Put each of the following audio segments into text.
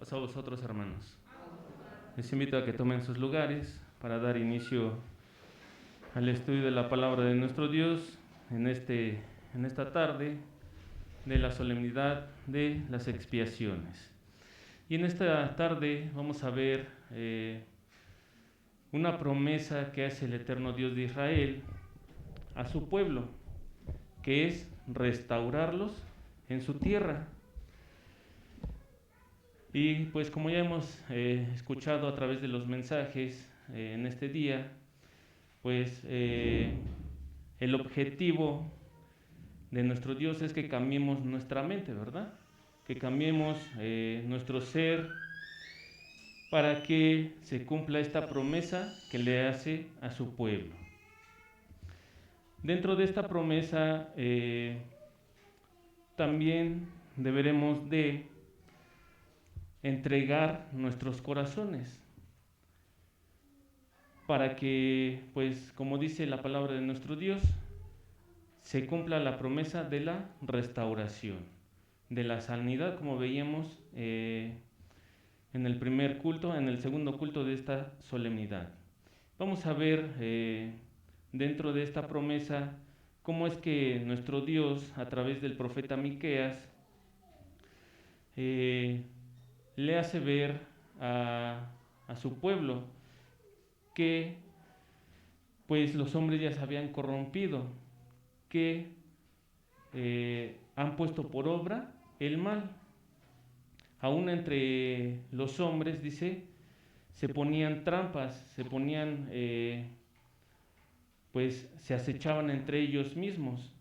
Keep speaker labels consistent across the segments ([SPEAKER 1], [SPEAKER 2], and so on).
[SPEAKER 1] Paso a vosotros, hermanos. Les invito a que tomen sus lugares para dar inicio al estudio de la palabra de nuestro Dios en esta tarde de la solemnidad de las expiaciones. Y en esta tarde vamos a ver una promesa que hace el eterno Dios de Israel a su pueblo, que es restaurarlos en su tierra. Y pues como ya hemos escuchado a través de los mensajes en este día, pues el objetivo de nuestro Dios es que cambiemos nuestra mente, ¿verdad? Que cambiemos nuestro ser para que se cumpla esta promesa que le hace a su pueblo. Dentro de esta promesa también deberemos de entregar nuestros corazones para que, pues como dice la palabra de nuestro Dios, se cumpla la promesa de la restauración, de la sanidad, como veíamos en el primer culto, en el segundo culto de esta solemnidad. Vamos a ver dentro de esta promesa cómo es que nuestro Dios, a través del profeta Miqueas, le hace ver a su pueblo que pues los hombres ya se habían corrompido, que han puesto por obra el mal. Aún entre los hombres, dice, se ponían trampas, pues se acechaban entre ellos mismos.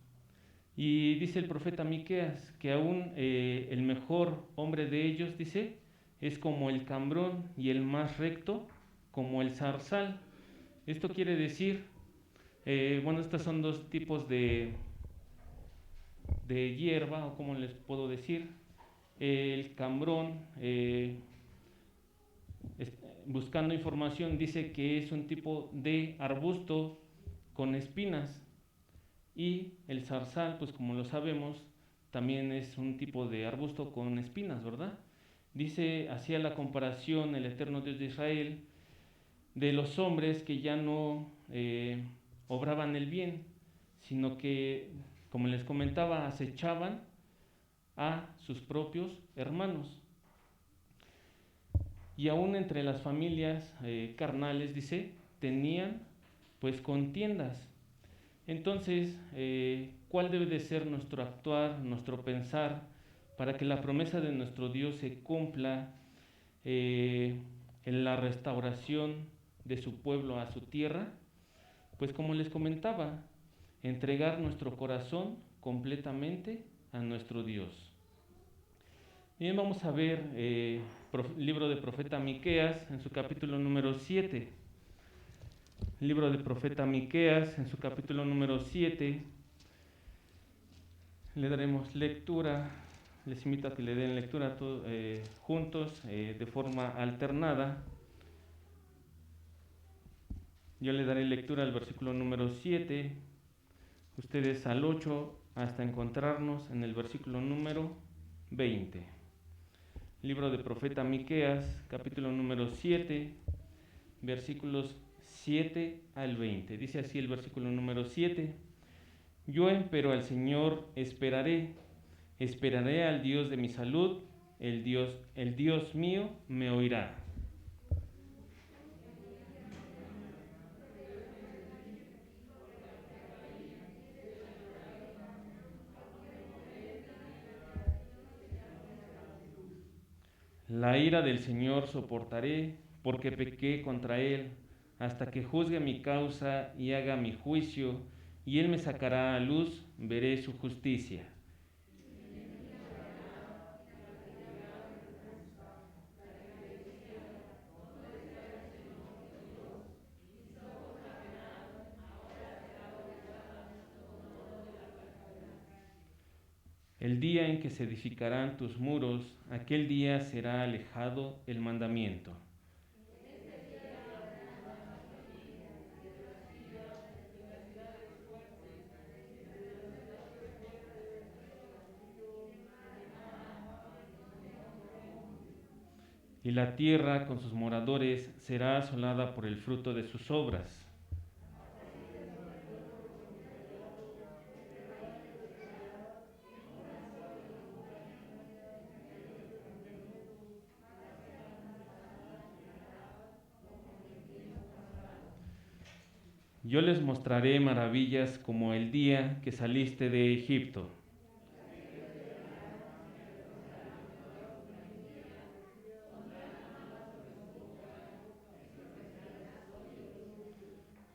[SPEAKER 1] Y dice el profeta Miqueas que aún el mejor hombre de ellos, dice, es como el cambrón y el más recto como el zarzal. Esto quiere decir, estos son dos tipos de hierba, o como les puedo decir. El cambrón, buscando información, dice que es un tipo de arbusto con espinas. Y el zarzal, pues como lo sabemos, también es un tipo de arbusto con espinas, ¿verdad? Dice, hacía la comparación el eterno Dios de Israel de los hombres que ya no obraban el bien, sino que, como les comentaba, acechaban a sus propios hermanos. Y aún entre las familias carnales, dice, tenían pues contiendas. Entonces, ¿cuál debe de ser nuestro actuar, nuestro pensar, para que la promesa de nuestro Dios se cumpla en la restauración de su pueblo a su tierra? Pues como les comentaba, entregar nuestro corazón completamente a nuestro Dios. Bien, vamos a ver libro de profeta Miqueas en su capítulo número 7. Libro del profeta Miqueas en su capítulo número 7. Le daremos lectura. Les invito a que le den lectura todos, juntos de forma alternada. Yo le daré lectura al versículo número 7, ustedes al 8, hasta encontrarnos en el versículo número 20. Libro de profeta Miqueas, capítulo número 7, versículos 7 al 20. Dice así el versículo número 7. Yo empero al Señor esperaré al Dios de mi salud, el Dios mío me oirá. La ira del Señor soportaré, porque pequé contra Él, hasta que juzgue mi causa y haga mi juicio, y Él me sacará a luz, veré su justicia. El día en que se edificarán tus muros, aquel día será alejado el mandamiento. y la tierra con sus moradores será asolada por el fruto de sus obras. Yo les mostraré maravillas como el día que saliste de Egipto.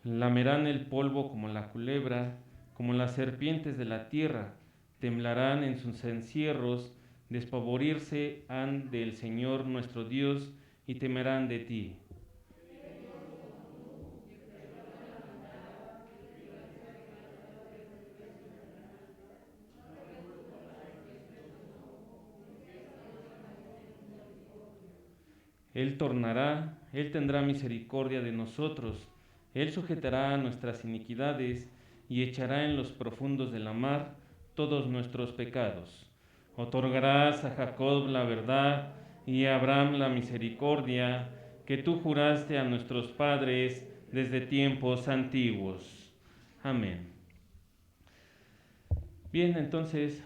[SPEAKER 1] Lamerán el polvo como la culebra, como las serpientes de la tierra, temblarán en sus encierros, despavorirse han del Señor nuestro Dios y temerán de ti. Él tendrá misericordia de nosotros, Él sujetará nuestras iniquidades y echará en los profundos de la mar todos nuestros pecados. Otorgarás a Jacob la verdad y a Abraham la misericordia que tú juraste a nuestros padres desde tiempos antiguos. Amén. Bien, entonces,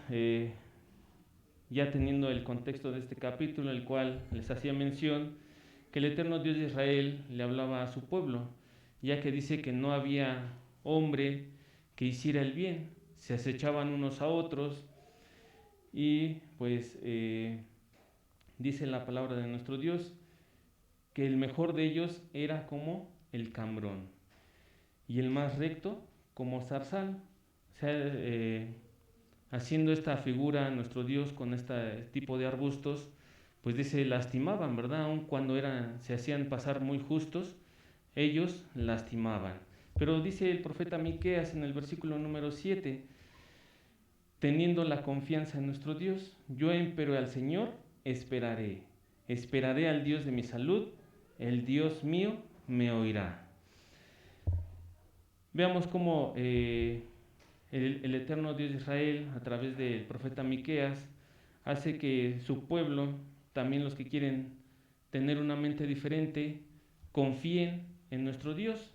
[SPEAKER 1] ya teniendo el contexto de este capítulo, el cual les hacía mención, que el eterno Dios de Israel le hablaba a su pueblo, ya que dice que no había hombre que hiciera el bien, se acechaban unos a otros y pues dice la palabra de nuestro Dios que el mejor de ellos era como el cambrón y el más recto como zarzal. O sea, haciendo esta figura nuestro Dios con este tipo de arbustos, pues dice, lastimaban, ¿verdad? Aun cuando se hacían pasar muy justos, ellos lastimaban. Pero dice el profeta Miqueas en el versículo número 7, teniendo la confianza en nuestro Dios, yo empero al Señor esperaré al Dios de mi salud, el Dios mío me oirá. Veamos cómo el eterno Dios de Israel, a través del profeta Miqueas, hace que su pueblo, también los que quieren tener una mente diferente, confíen en nuestro Dios.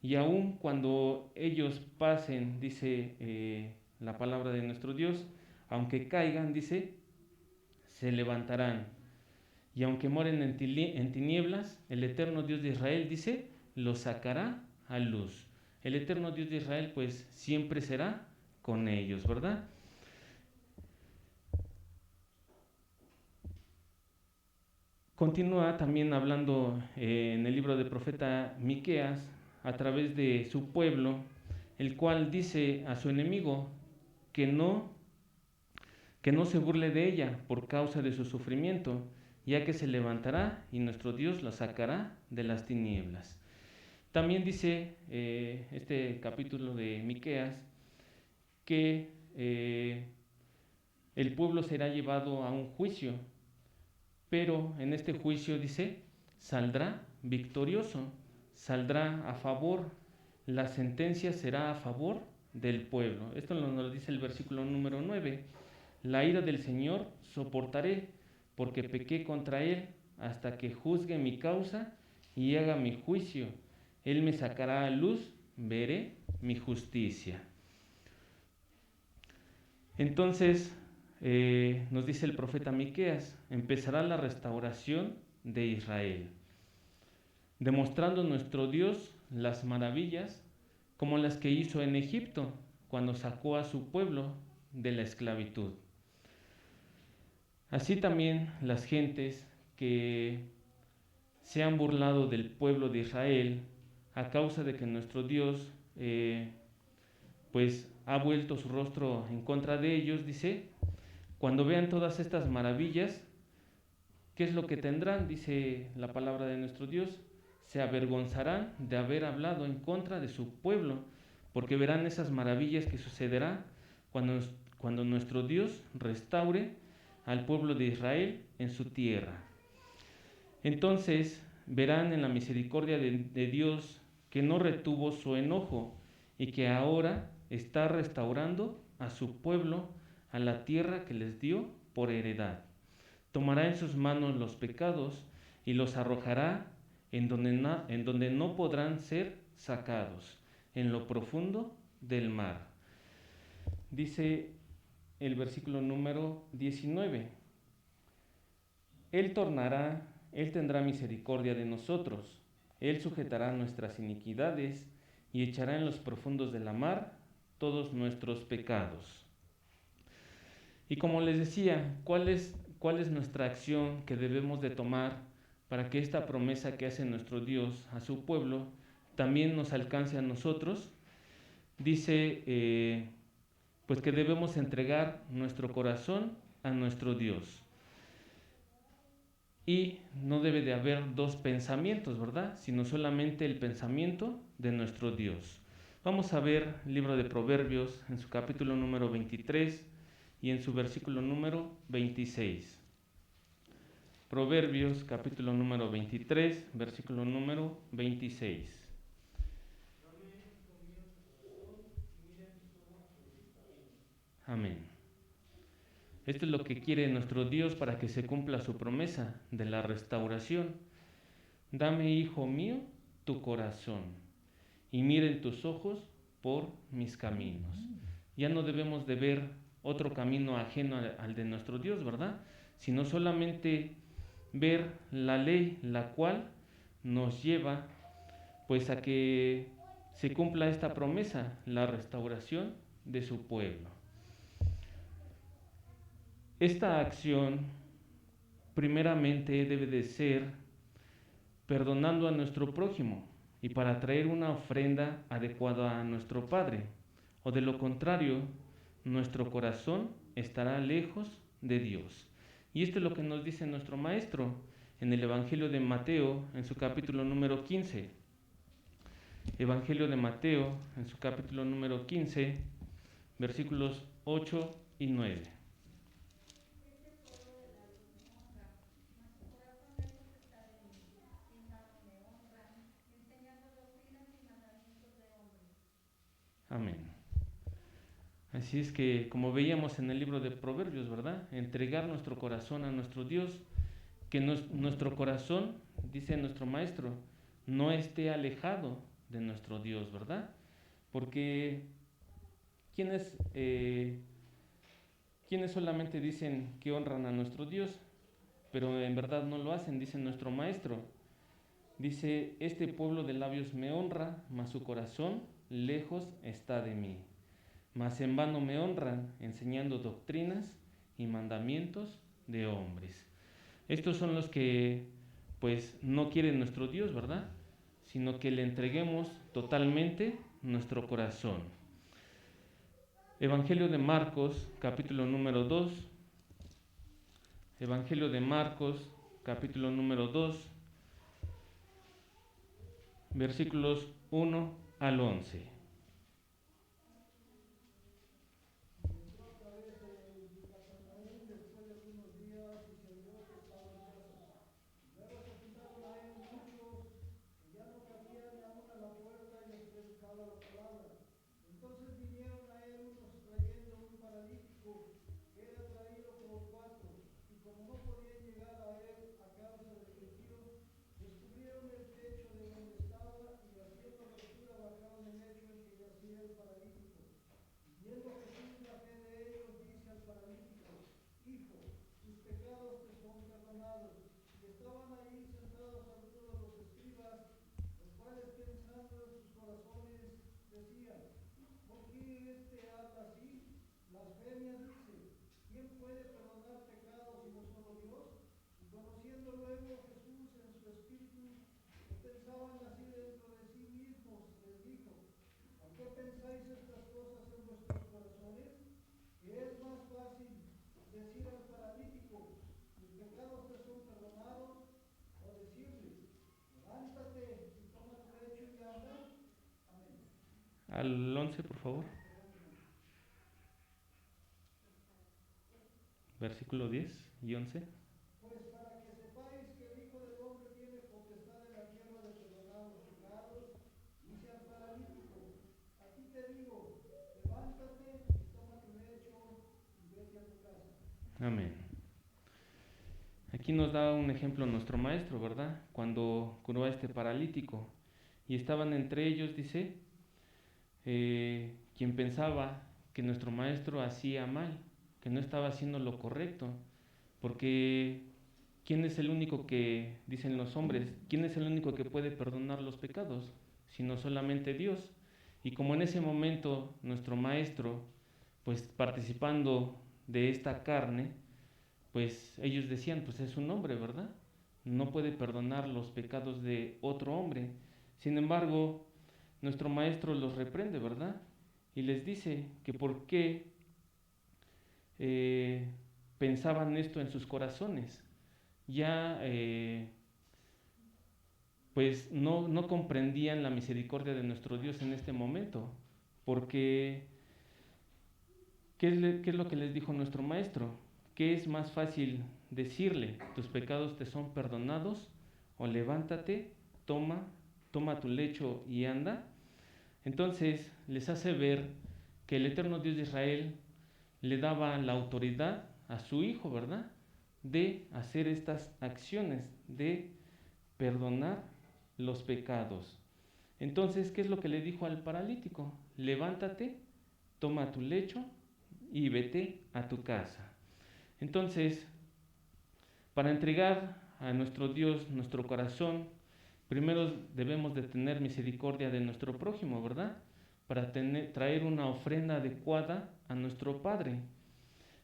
[SPEAKER 1] Y aun cuando ellos pasen, dice la palabra de nuestro Dios, aunque caigan, dice, se levantarán. Y aunque moren en tinieblas, el eterno Dios de Israel, dice, los sacará a luz. El eterno Dios de Israel, pues, siempre será con ellos, ¿verdad? Continúa también hablando en el libro del profeta Miqueas a través de su pueblo, el cual dice a su enemigo que no se burle de ella por causa de su sufrimiento, ya que se levantará y nuestro Dios la sacará de las tinieblas. También dice este capítulo de Miqueas que el pueblo será llevado a un juicio, pero en este juicio, dice, saldrá victorioso, saldrá a favor, la sentencia será a favor del pueblo. Esto nos lo dice el versículo número 9. La ira del Señor soportaré, porque pequé contra Él, hasta que juzgue mi causa y haga mi juicio. Él me sacará a luz, veré mi justicia. Entonces, nos dice el profeta Miqueas, empezará la restauración de Israel, demostrando nuestro Dios las maravillas como las que hizo en Egipto cuando sacó a su pueblo de la esclavitud. Así también las gentes que se han burlado del pueblo de Israel a causa de que nuestro Dios pues ha vuelto su rostro en contra de ellos, dice, cuando vean todas estas maravillas, ¿qué es lo que tendrán? Dice la palabra de nuestro Dios, se avergonzarán de haber hablado en contra de su pueblo, porque verán esas maravillas que sucederá cuando nuestro Dios restaure al pueblo de Israel en su tierra. Entonces verán en la misericordia de Dios que no retuvo su enojo y que ahora está restaurando a su pueblo a la tierra que les dio por heredad. Tomará en sus manos los pecados y los arrojará en donde no podrán ser sacados, en lo profundo del mar. Dice el versículo número 19: Él tendrá misericordia de nosotros, Él sujetará nuestras iniquidades y echará en los profundos de la mar todos nuestros pecados. Y como les decía, ¿cuál es nuestra acción que debemos de tomar para que esta promesa que hace nuestro Dios a su pueblo también nos alcance a nosotros? Dice pues que debemos entregar nuestro corazón a nuestro Dios. Y no debe de haber dos pensamientos, ¿verdad? Sino solamente el pensamiento de nuestro Dios. Vamos a ver el libro de Proverbios en su capítulo número 23 y en su versículo número 26. Proverbios capítulo número 23, versículo número 26. Amén. Esto es lo que quiere nuestro Dios para que se cumpla su promesa de la restauración. Dame, hijo mío, tu corazón, y miren tus ojos por mis caminos. Ya no debemos de ver otro camino ajeno al de nuestro Dios, ¿verdad? Sino solamente ver la ley, la cual nos lleva pues a que se cumpla esta promesa, la restauración de su pueblo. Esta acción primeramente debe de ser perdonando a nuestro prójimo y para traer una ofrenda adecuada a nuestro Padre, o de lo contrario, nuestro corazón estará lejos de Dios. Y esto es lo que nos dice nuestro Maestro en el Evangelio de Mateo, en su capítulo número 15. Evangelio de Mateo, en su capítulo número 15, versículos 8 y 9. Amén. Así es que, como veíamos en el libro de Proverbios, ¿verdad? Entregar nuestro corazón a nuestro Dios, que nuestro corazón, dice nuestro Maestro, no esté alejado de nuestro Dios, ¿verdad? Porque ¿quiénes solamente dicen que honran a nuestro Dios, pero en verdad no lo hacen? Dice nuestro Maestro. Dice, este pueblo de labios me honra, mas su corazón lejos está de mí. Mas en vano me honran, enseñando doctrinas y mandamientos de hombres. Estos son los que pues no quieren nuestro Dios, ¿verdad? Sino que le entreguemos totalmente nuestro corazón. Evangelio de Marcos, capítulo número 2. Evangelio de Marcos, capítulo número 2, versículos 1 al 11. Al 11, por favor. Versículo 10 y 11.
[SPEAKER 2] Pues para que sepáis que el Hijo del Hombre tiene potestad en la tierra de perdonar los pecados, dice al paralítico, a ti te digo, levántate y toma tu lecho y vete a tu casa.
[SPEAKER 1] Amén. Aquí Aquí nos da un ejemplo nuestro maestro, ¿verdad? Cuando curó a este paralítico. Y estaban entre ellos, dice, quien pensaba que nuestro maestro hacía mal, que no estaba haciendo lo correcto, porque ¿quién es el único que, dicen los hombres, quién es el único que puede perdonar los pecados? Sino solamente Dios. Y como en ese momento nuestro maestro, pues participando de esta carne, pues ellos decían, pues es un hombre, ¿verdad? No puede perdonar los pecados de otro hombre. Sin embargo, nuestro maestro los reprende, ¿verdad? Y les dice que por qué eh, pensaban esto en sus corazones. Ya pues no comprendían la misericordia de nuestro Dios en este momento, porque ¿qué es lo que les dijo nuestro maestro? ¿Qué es más fácil decirle, tus pecados te son perdonados? O levántate, toma tu lecho y anda. Entonces les hace ver que el eterno Dios de Israel le daba la autoridad a su hijo, ¿verdad? De hacer estas acciones, de perdonar los pecados. Entonces, ¿qué es lo que le dijo al paralítico? Levántate, toma tu lecho y vete a tu casa. Entonces, para entregar a nuestro Dios nuestro corazón, primero debemos de tener misericordia de nuestro prójimo, ¿verdad? Para traer una ofrenda adecuada a nuestro Padre.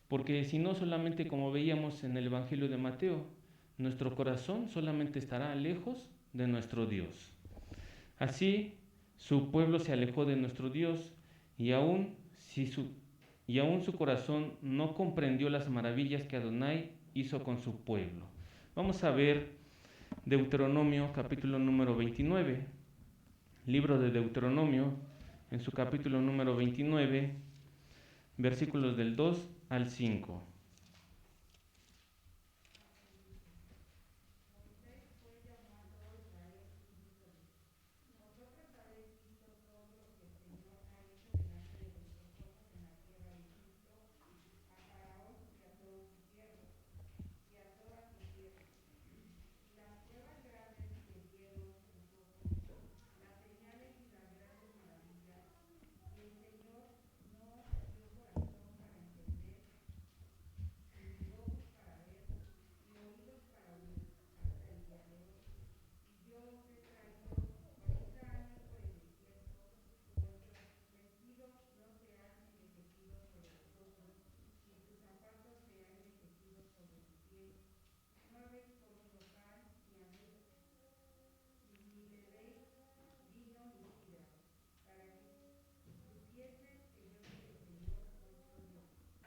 [SPEAKER 1] Porque si no, solamente como veíamos en el Evangelio de Mateo, nuestro corazón solamente estará lejos de nuestro Dios. Así, su pueblo se alejó de nuestro Dios y aún su corazón no comprendió las maravillas que Adonai hizo con su pueblo. Vamos a ver Deuteronomio capítulo número 29. Libro de Deuteronomio, en su capítulo número 29, versículos del 2 al 5.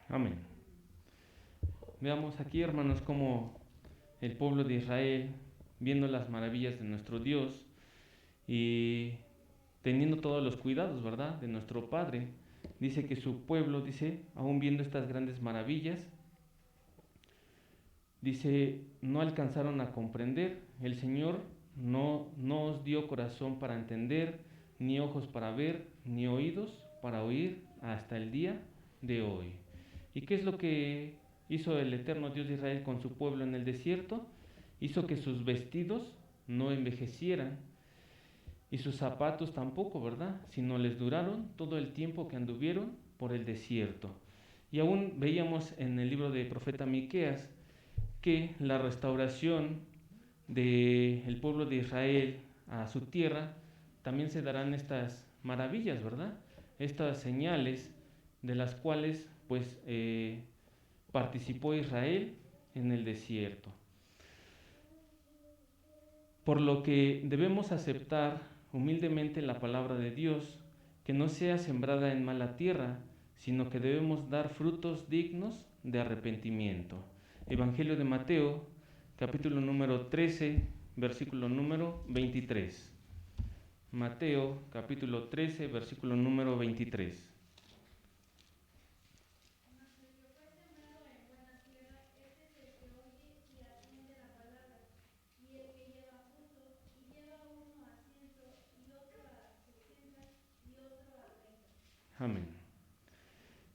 [SPEAKER 1] Amén. Veamos aquí, hermanos, cómo el pueblo de Israel, viendo las maravillas de nuestro Dios y teniendo todos los cuidados, ¿verdad?, de nuestro Padre, dice que su pueblo, dice, aún viendo estas grandes maravillas, dice, no alcanzaron a comprender. El Señor no os dio corazón para entender, ni ojos para ver, ni oídos para oír hasta el día de hoy. ¿Y qué es lo que hizo el eterno Dios de Israel con su pueblo en el desierto? Hizo que sus vestidos no envejecieran y sus zapatos tampoco, ¿verdad? Sino les duraron todo el tiempo que anduvieron por el desierto. Y aún veíamos en el libro de profeta Miqueas que la restauración del pueblo de Israel a su tierra también se darán estas maravillas, ¿verdad? Estas señales de las cuales pues participó Israel en el desierto. Por lo que debemos aceptar humildemente la palabra de Dios, que no sea sembrada en mala tierra, sino que debemos dar frutos dignos de arrepentimiento. Evangelio de Mateo, capítulo número 13, versículo número 23. Mateo, capítulo 13, versículo número 23. Amén.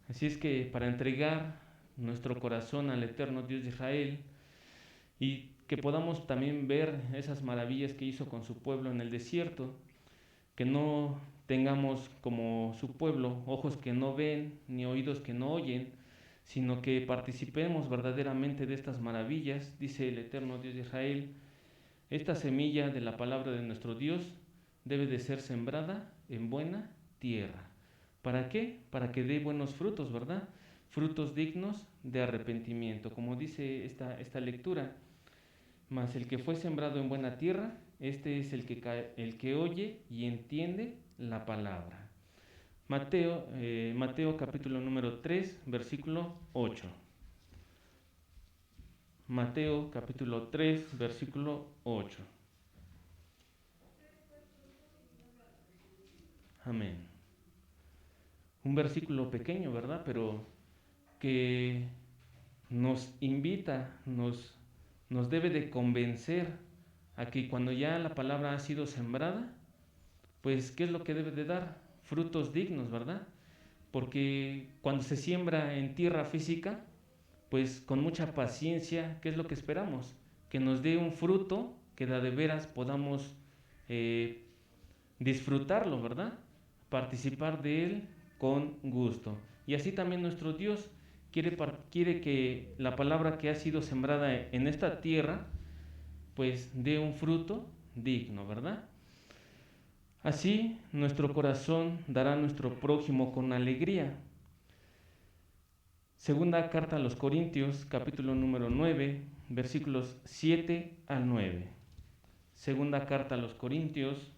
[SPEAKER 1] Así es que para entregar nuestro corazón al eterno Dios de Israel, y que podamos también ver esas maravillas que hizo con su pueblo en el desierto, que no tengamos como su pueblo ojos que no ven ni oídos que no oyen, sino que participemos verdaderamente de estas maravillas, dice el eterno Dios de Israel. Esta semilla de la palabra de nuestro Dios debe de ser sembrada en buena tierra. ¿Para qué? Para que dé buenos frutos, ¿verdad? Frutos dignos de arrepentimiento, como dice esta lectura. Mas el que fue sembrado en buena tierra, este es el que oye y entiende la palabra. Mateo capítulo número 3, versículo 8. Mateo capítulo 3, versículo 8. Amén. Un versículo pequeño, ¿verdad? Pero que nos invita, nos debe de convencer a que cuando ya la palabra ha sido sembrada, pues ¿qué es lo que debe de dar? Frutos dignos, ¿verdad? Porque cuando se siembra en tierra física, pues con mucha paciencia, ¿qué es lo que esperamos? Que nos dé un fruto que de veras podamos disfrutarlo, ¿verdad? Participar de él con gusto. Y así también nuestro Dios quiere que la palabra que ha sido sembrada en esta tierra, pues dé un fruto digno, ¿verdad? Así nuestro corazón dará a nuestro prójimo con alegría. Segunda carta a los Corintios, capítulo número 9, versículos 7 al 9. Segunda carta a los Corintios,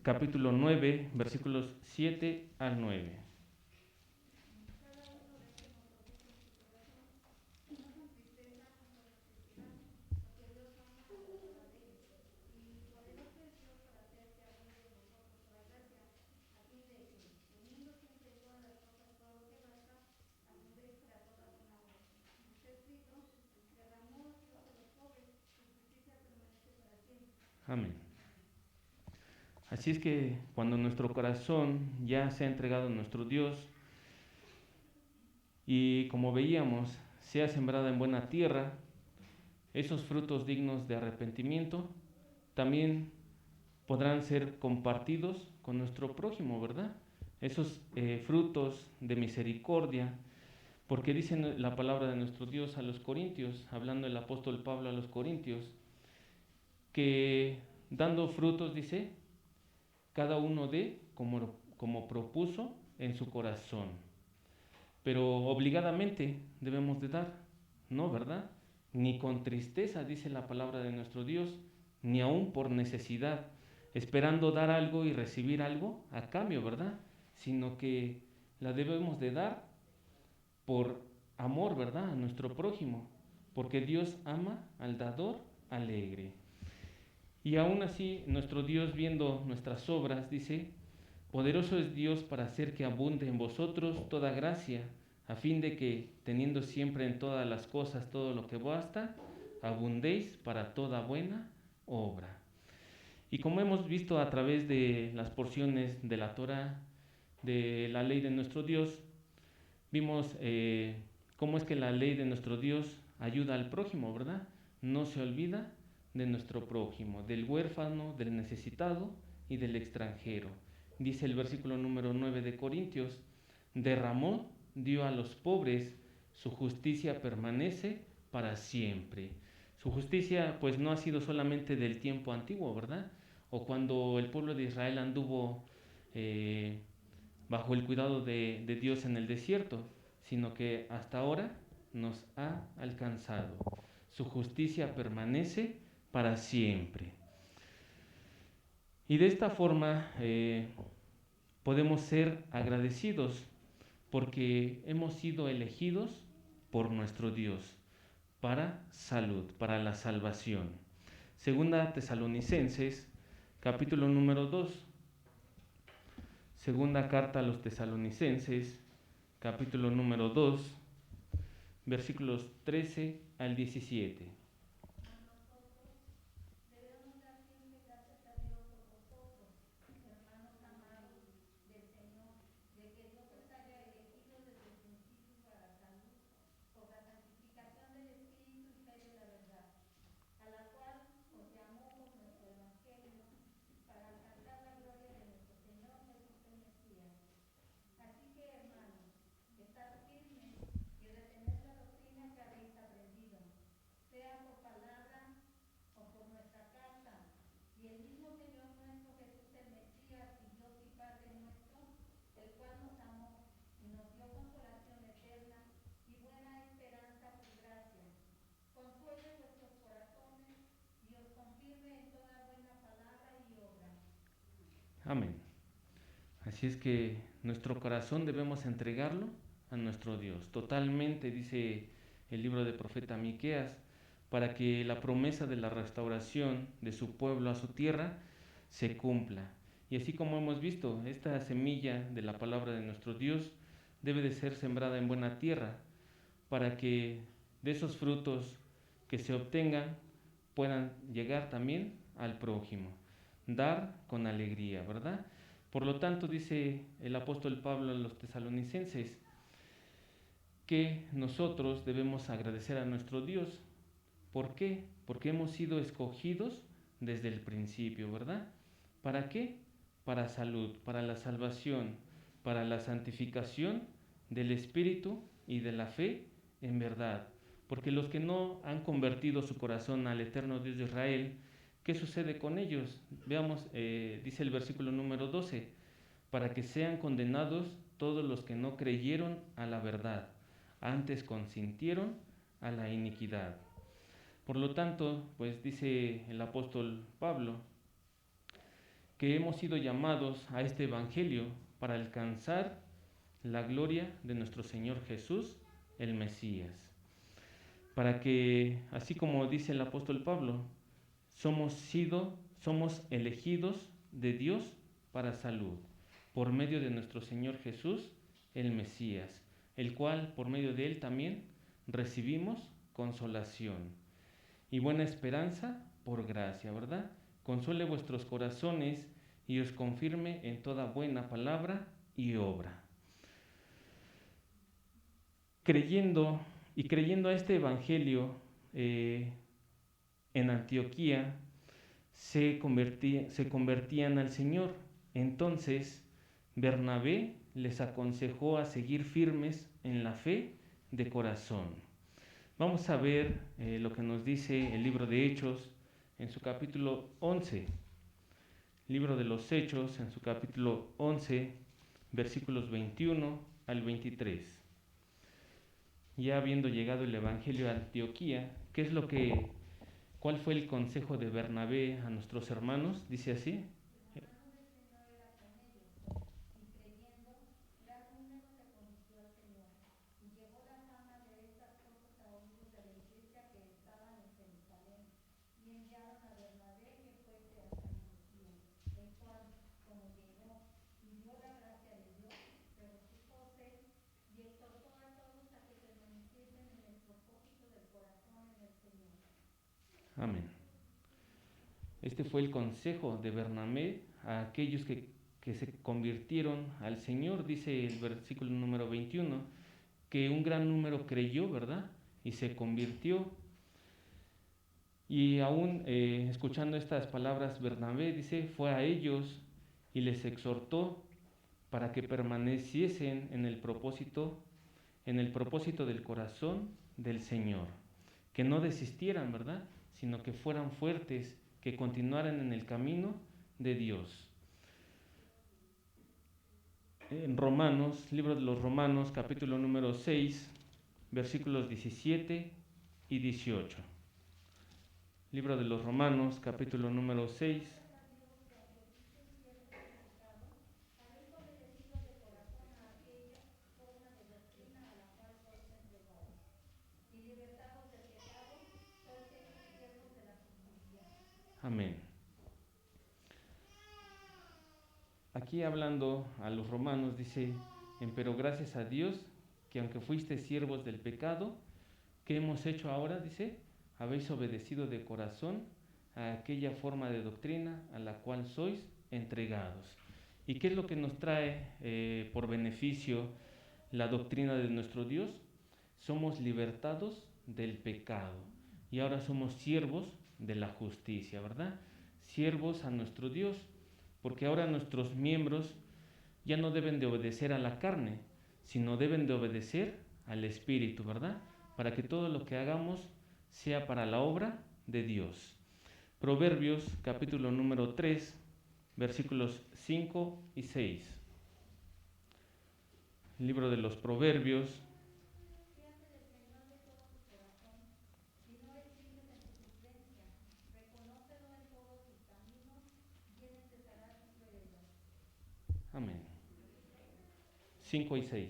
[SPEAKER 1] capítulo 9, versículos 7 al 9. Amén. Así es que cuando nuestro corazón ya se ha entregado a nuestro Dios y como veíamos, sea sembrada en buena tierra, esos frutos dignos de arrepentimiento también podrán ser compartidos con nuestro prójimo, ¿verdad? Esos frutos de misericordia, porque dice la palabra de nuestro Dios a los Corintios, hablando el apóstol Pablo a los Corintios, que dando frutos, dice, cada uno dé como propuso en su corazón. Pero obligadamente debemos de dar, ¿no, verdad? Ni con tristeza, dice la palabra de nuestro Dios, ni aún por necesidad, esperando dar algo y recibir algo a cambio, ¿verdad? Sino que la debemos de dar por amor, ¿verdad? A nuestro prójimo, porque Dios ama al dador alegre. Y aún así, nuestro Dios, viendo nuestras obras, dice, poderoso es Dios para hacer que abunde en vosotros toda gracia, a fin de que, teniendo siempre en todas las cosas todo lo que basta, abundéis para toda buena obra. Y como hemos visto a través de las porciones de la Torá, de la ley de nuestro Dios, vimos cómo es que la ley de nuestro Dios ayuda al prójimo, ¿verdad? No se olvida de nuestro prójimo, del huérfano, del necesitado y del extranjero. Dice el versículo número 9 de Corintios, derramó, dio a los pobres, su justicia permanece para siempre. Su justicia pues no ha sido solamente del tiempo antiguo, ¿verdad? O cuando el pueblo de Israel anduvo bajo el cuidado de Dios en el desierto, sino que hasta ahora nos ha alcanzado. Su justicia permanece para siempre. Y de esta forma podemos ser agradecidos porque hemos sido elegidos por nuestro Dios para salud, para la salvación. Segunda Tesalonicenses, capítulo número 2. Segunda carta a los Tesalonicenses, capítulo número 2, versículos 13 al 17. Amén. Así es que nuestro corazón debemos entregarlo a nuestro Dios, totalmente, dice el libro del profeta Miqueas, para que la promesa de la restauración de su pueblo a su tierra se cumpla. Y así como hemos visto, esta semilla de la palabra de nuestro Dios debe de ser sembrada en buena tierra, para que de esos frutos que se obtengan puedan llegar también al prójimo. Dar con alegría, ¿verdad? Por lo tanto, dice el apóstol Pablo a los tesalonicenses, que nosotros debemos agradecer a nuestro Dios. ¿Por qué? Porque hemos sido escogidos desde el principio, ¿verdad? ¿Para qué? Para salud, para la salvación, para la santificación del espíritu y de la fe en verdad. Porque los que no han convertido su corazón al eterno Dios de Israel, ¿qué sucede con ellos? Veamos, dice el versículo número 12, para que sean condenados todos los que no creyeron a la verdad, antes consintieron a la iniquidad. Por lo tanto, pues dice el apóstol Pablo, que hemos sido llamados a este evangelio para alcanzar la gloria de nuestro Señor Jesús, el Mesías. Para que, así como dice el apóstol Pablo, somos elegidos de Dios para salud, por medio de nuestro Señor Jesús, el Mesías, el cual por medio de él también recibimos consolación y buena esperanza por gracia, ¿verdad? Consuele vuestros corazones y os confirme en toda buena palabra y obra. Creyendo a este evangelio en Antioquía, se convertían al Señor. Entonces Bernabé les aconsejó a seguir firmes en la fe de corazón. Vamos a ver lo que nos dice el libro de Hechos en su capítulo 11. Libro de los Hechos en su capítulo 11, versículos 21 al 23. Ya habiendo llegado el evangelio a Antioquía, ¿cuál fue el consejo de Bernabé a nuestros hermanos? Dice así. Amén. Este fue el consejo de Bernabé a aquellos que se convirtieron al Señor, dice el versículo número 21, que un gran número creyó, ¿verdad? Y se convirtió. Y aún escuchando estas palabras, Bernabé dice, fue a ellos y les exhortó para que permaneciesen en el propósito del corazón del Señor, que no desistieran, ¿verdad? Sino que fueran fuertes, que continuaran en el camino de Dios. En Romanos, libro de los Romanos, capítulo número 6, versículos 17 y 18. Libro de los Romanos, capítulo número 6. Amén. Aquí hablando a los romanos dice, pero gracias a Dios que aunque fuiste siervos del pecado, ¿qué hemos hecho ahora? Dice, habéis obedecido de corazón a aquella forma de doctrina a la cual sois entregados. ¿Y qué es lo que nos trae por beneficio la doctrina de nuestro Dios? Somos libertados del pecado y ahora somos siervos de la justicia, ¿verdad? Siervos a nuestro Dios, porque ahora nuestros miembros ya no deben de obedecer a la carne, sino deben de obedecer al Espíritu, ¿verdad? Para que todo lo que hagamos sea para la obra de Dios. Proverbios capítulo número 3, versículos 5 y 6. Libro de los Proverbios. Amén. 5 y 6.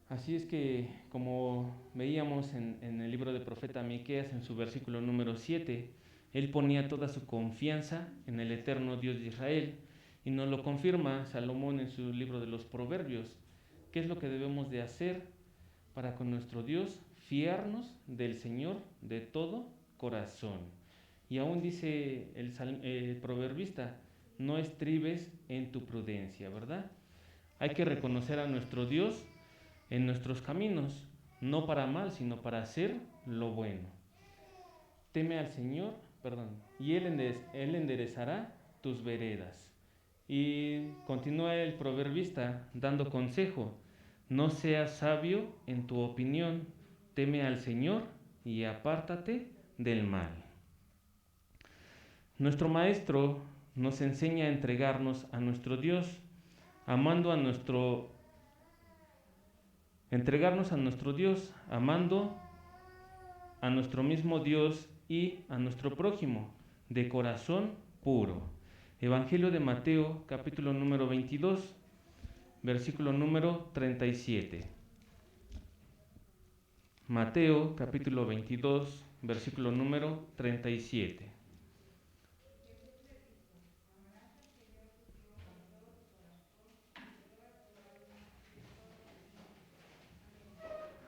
[SPEAKER 1] Así es que, como veíamos en el libro del profeta Miqueas, en su versículo número 7, él ponía toda su confianza en el eterno Dios de Israel, y nos lo confirma Salomón en su libro de los Proverbios. ¿Qué es lo que debemos de hacer para con nuestro Dios? Fiarnos del Señor de todo corazón. Y aún dice el proverbista, no estribes en tu prudencia, ¿verdad? Hay que reconocer a nuestro Dios en nuestros caminos, no para mal, sino para hacer lo bueno. Teme al Señor, y Él enderezará tus veredas. Y continúa el proverbista dando consejo, no seas sabio en tu opinión, teme al Señor y apártate del mal. Nuestro Maestro nos enseña a entregarnos a nuestro Dios, amando a nuestro mismo Dios y a nuestro prójimo, de corazón puro. Evangelio de Mateo, capítulo número 22, versículo número 37. Mateo, capítulo 22, versículo número 37.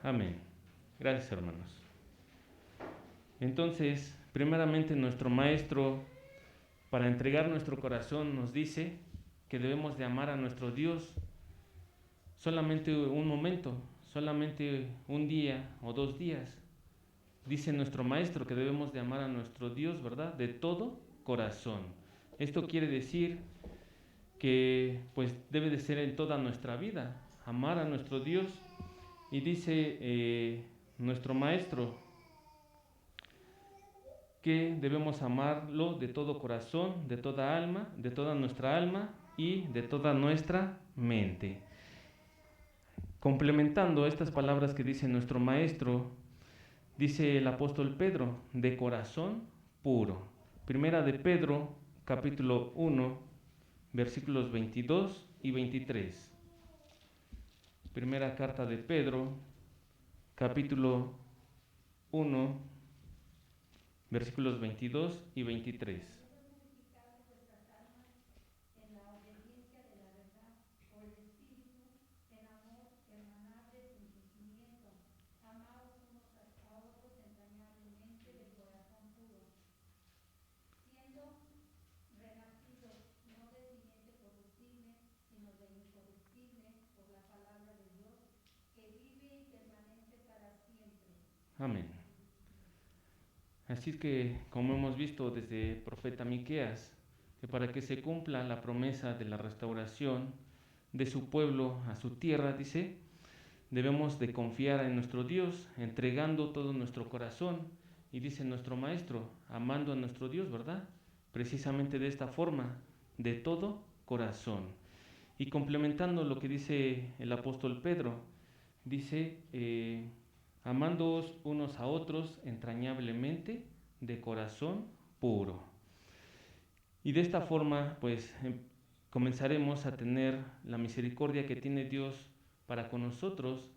[SPEAKER 1] Amén. Gracias, hermanos. Entonces, primeramente nuestro Maestro, para entregar nuestro corazón, nos dice que debemos de amar a nuestro Dios solamente un momento, solamente un día o 2 días. Dice nuestro Maestro que debemos de amar a nuestro Dios, ¿verdad? De todo corazón. Esto quiere decir que pues debe de ser en toda nuestra vida, amar a nuestro Dios. Y dice nuestro Maestro que debemos amarlo de todo corazón, de toda alma, de toda nuestra alma y de toda nuestra mente. Complementando estas palabras que dice nuestro Maestro, dice el apóstol Pedro, de corazón puro. Primera de Pedro, capítulo 1, versículos 22 y 23. Primera carta de Pedro, capítulo 1, versículos 22 y 23. Amén. Así es que, como hemos visto desde el profeta Miqueas, que para que se cumpla la promesa de la restauración de su pueblo a su tierra, dice, debemos de confiar en nuestro Dios, entregando todo nuestro corazón, y dice nuestro Maestro, amando a nuestro Dios, ¿verdad? Precisamente de esta forma, de todo corazón. Y complementando lo que dice el apóstol Pedro, dice, amándoos unos a otros entrañablemente, de corazón puro. Y de esta forma, pues, comenzaremos a tener la misericordia que tiene Dios para con nosotros,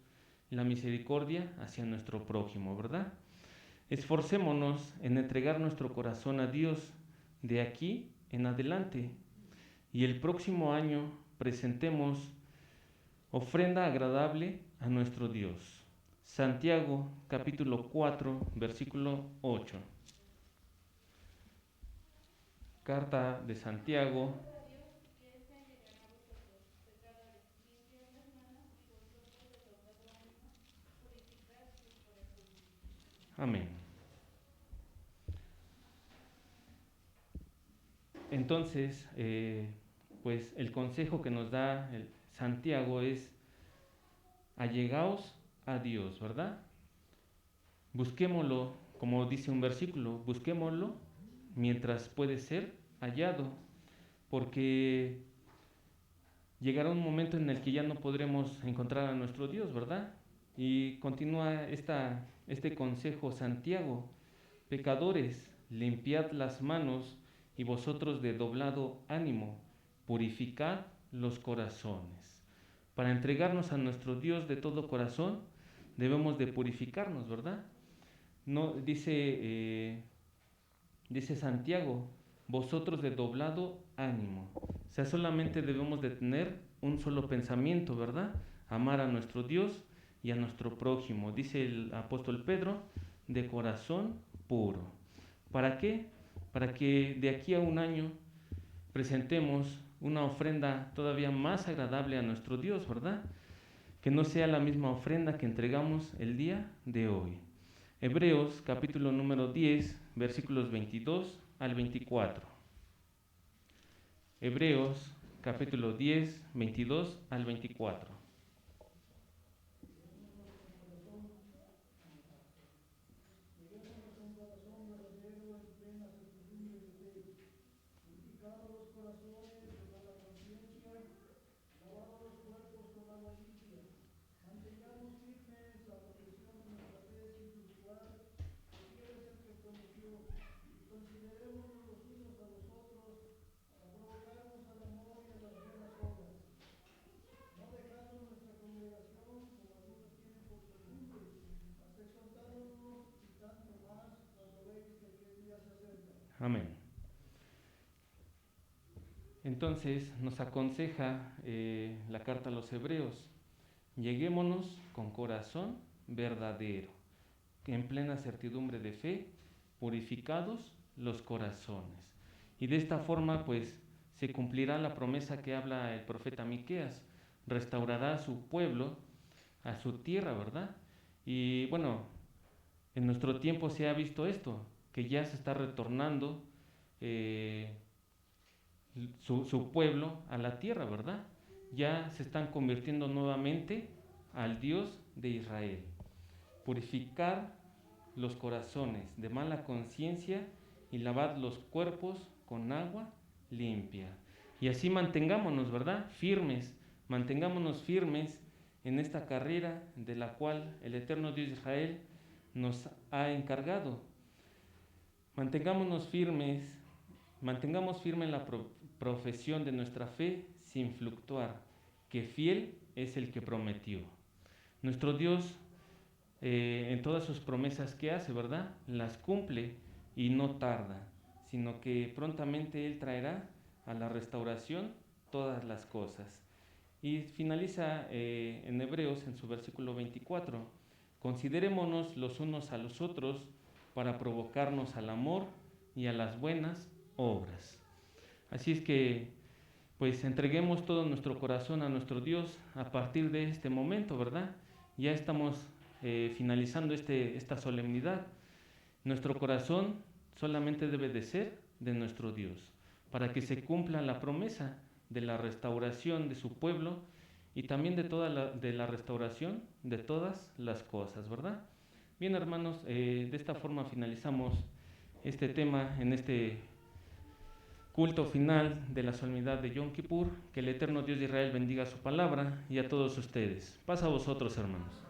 [SPEAKER 1] la misericordia hacia nuestro prójimo, ¿verdad? Esforcémonos en entregar nuestro corazón a Dios de aquí en adelante, y el próximo año presentemos ofrenda agradable a nuestro Dios. Santiago, capítulo 4, versículo 8. Carta de Santiago. Amén. Entonces, pues el consejo que nos da el Santiago es: allegaos a Dios, ¿verdad? Busquémoslo, como dice un versículo, busquémoslo mientras puede ser hallado, porque llegará un momento en el que ya no podremos encontrar a nuestro Dios, ¿verdad? Y continúa este consejo Santiago: pecadores, limpiad las manos, y vosotros de doblado ánimo, purificad los corazones. Para entregarnos a nuestro Dios de todo corazón, debemos de purificarnos, ¿verdad? No, dice Santiago, vosotros de doblado ánimo. O sea, solamente debemos de tener un solo pensamiento, ¿verdad? Amar a nuestro Dios y a nuestro prójimo. Dice el apóstol Pedro, de corazón puro. ¿Para qué? Para que de aquí a un año presentemos una ofrenda todavía más agradable a nuestro Dios, ¿verdad? Que no sea la misma ofrenda que entregamos el día de hoy. Hebreos capítulo número 10, versículos 22 al 24. Hebreos capítulo 10, 22 al 24. Amén. Entonces nos aconseja la carta a los Hebreos, lleguémonos con corazón verdadero, en plena certidumbre de fe, purificados los corazones. Y de esta forma pues se cumplirá la promesa que habla el profeta Miqueas, restaurará a su pueblo, a su tierra, ¿verdad? Y bueno, en nuestro tiempo se ha visto esto, que ya se está retornando su pueblo a la tierra, ¿verdad? Ya se están convirtiendo nuevamente al Dios de Israel. Purificar los corazones de mala conciencia y lavad los cuerpos con agua limpia. Y así mantengámonos, ¿verdad? Firmes, mantengámonos firmes en esta carrera de la cual el eterno Dios de Israel nos ha encargado. Mantengamos firme la profesión de nuestra fe sin fluctuar, que fiel es el que prometió. Nuestro Dios, en todas sus promesas que hace, ¿verdad?, las cumple y no tarda, sino que prontamente Él traerá a la restauración todas las cosas. Y finaliza en Hebreos, en su versículo 24, considerémonos los unos a los otros para provocarnos al amor y a las buenas obras. Así es que, pues, entreguemos todo nuestro corazón a nuestro Dios a partir de este momento, ¿verdad? Ya estamos finalizando esta solemnidad. Nuestro corazón solamente debe de ser de nuestro Dios, para que se cumpla la promesa de la restauración de su pueblo y también de la restauración de todas las cosas, ¿verdad? Bien, hermanos, de esta forma finalizamos este tema en este culto final de la solemnidad de Yom Kippur. Que el eterno Dios de Israel bendiga su palabra y a todos ustedes. Paz a vosotros, hermanos.